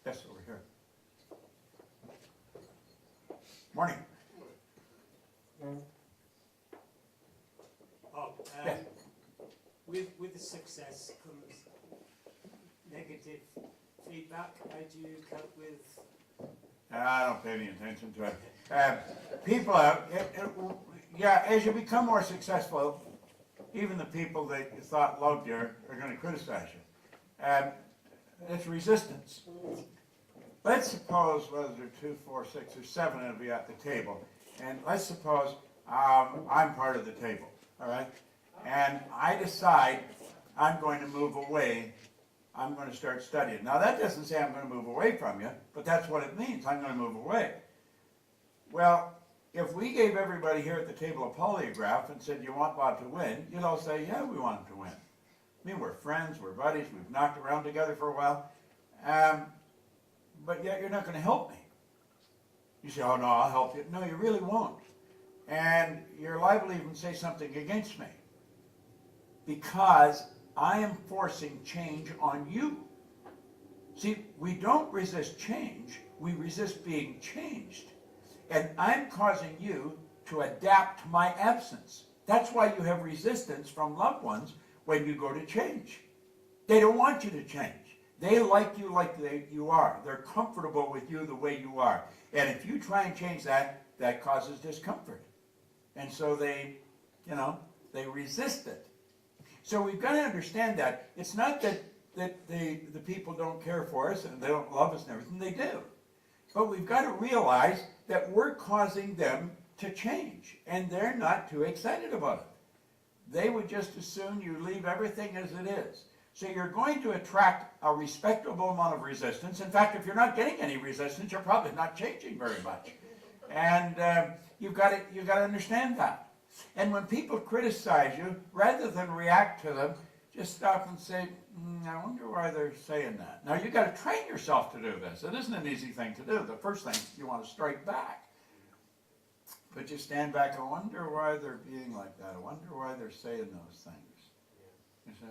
Yes, over here. Morning. Yes. With the success comes negative feedback. How do you cope with? I don't pay any attention to it. People out, yeah, as you become more successful, even the people that you thought loved you are going to criticize you. It's resistance. Let's suppose, whether there are 2, 4, 6, or 7 of you at the table, and let's suppose I'm part of the table, all right? And I decide I'm going to move away. I'm going to start studying. Now, that doesn't say I'm going to move away from you, but that's what it means. I'm going to move away. Well, if we gave everybody here at the table a polygraph and said, you want Bob to win, you'd all say, yeah, we want him to win. I mean, we're friends, we're buddies, we've knocked around together for a while, but yet you're not going to help me. You say, oh, no, I'll help you. No, you really won't. And you're liable to even say something against me because I am forcing change on you. See, we don't resist change, we resist being changed. And I'm causing you to adapt to my absence. That's why you have resistance from loved ones when you go to change. They don't want you to change. They like you you are. They're comfortable with you the way you are. And if you try and change that, that causes discomfort. And so they resist it. So we've got to understand that. It's not that the people don't care for us and they don't love us and everything. They do. But we've got to realize that we're causing them to change, and they're not too excited about it. They would just as soon you leave everything as it is. So you're going to attract a respectable amount of resistance. In fact, if you're not getting any resistance, you're probably not changing very much. And you've got to understand that. And when people criticize you, rather than react to them, just stop and say, I wonder why they're saying that. Now, you've got to train yourself to do this. It isn't an easy thing to do. The first thing, you want to strike back. But you stand back, I wonder why they're being like that. I wonder why they're saying those things. You see?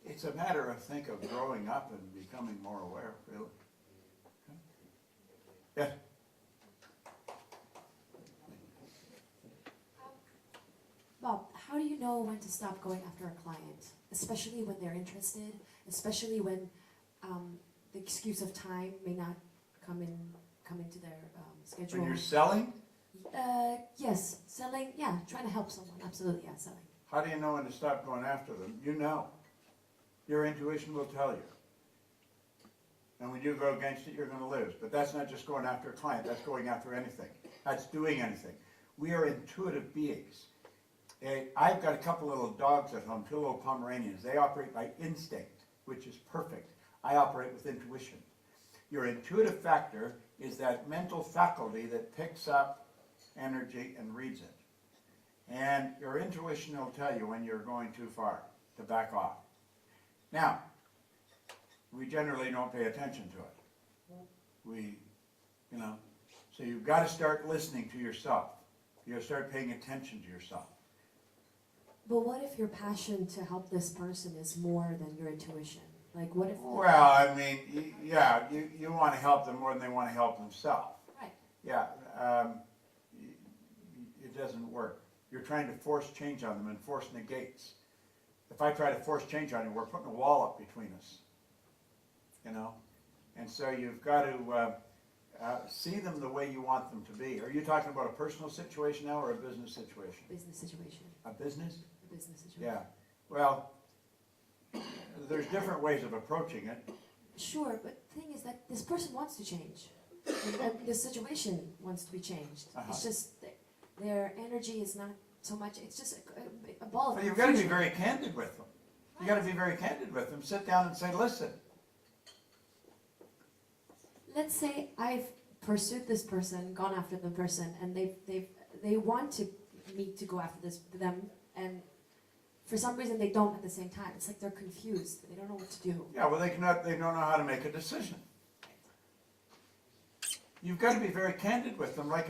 It's a matter, I think, of growing up and becoming more aware, really. Okay? Yes? Bob, how do you know when to stop going after a client, especially when they're interested, especially when the excuse of time may not come into their schedule? When you're selling? Yes, selling, yeah, trying to help someone, absolutely, yeah, selling. How do you know when to stop going after them? You know. Your intuition will tell you. And when you go against it, you're going to lose. But that's not just going after a client, that's going after anything. That's doing anything. We are intuitive beings. I've got a couple little dogs at home, 2 little Pomeranians. They operate by instinct, which is perfect. I operate with intuition. Your intuitive factor is that mental faculty that picks up energy and reads it. And your intuition will tell you when you're going too far, to back off. Now, we generally don't pay attention to it. So you've got to start listening to yourself. You've got to start paying attention to yourself. But what if your passion to help this person is more than your intuition? Like, what if... Well, I mean, yeah, you want to help them more than they want to help themselves. Right. Yeah, it doesn't work. You're trying to force change on them and force negates. If I try to force change on you, we're putting a wall up between us. And so you've got to see them the way you want them to be. Are you talking about a personal situation now or a business situation? Business situation. A business? A business situation. Yeah. Well, there's different ways of approaching it. Sure, but the thing is that this person wants to change. And the situation wants to be changed. It's just that their energy is not so much, it's just a ball of Well, you've got to be very candid with them. You've got to be very candid with them. Sit down and say, listen. Let's say I've pursued this person, gone after the person, and they want me to go after them, and for some reason they don't at the same time. It's like they're confused. They don't know what to do. Yeah, well, they don't know how to make a decision. You've got to be very candid with them. Like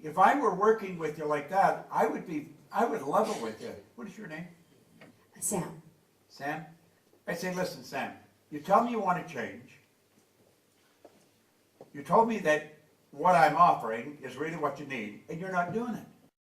if I were working with you like that, I would level with you. What is your name? Sam. Sam? I'd say, listen, Sam, You tell me you want to change. You told me that what I'm offering is really what you need, and you're not doing it.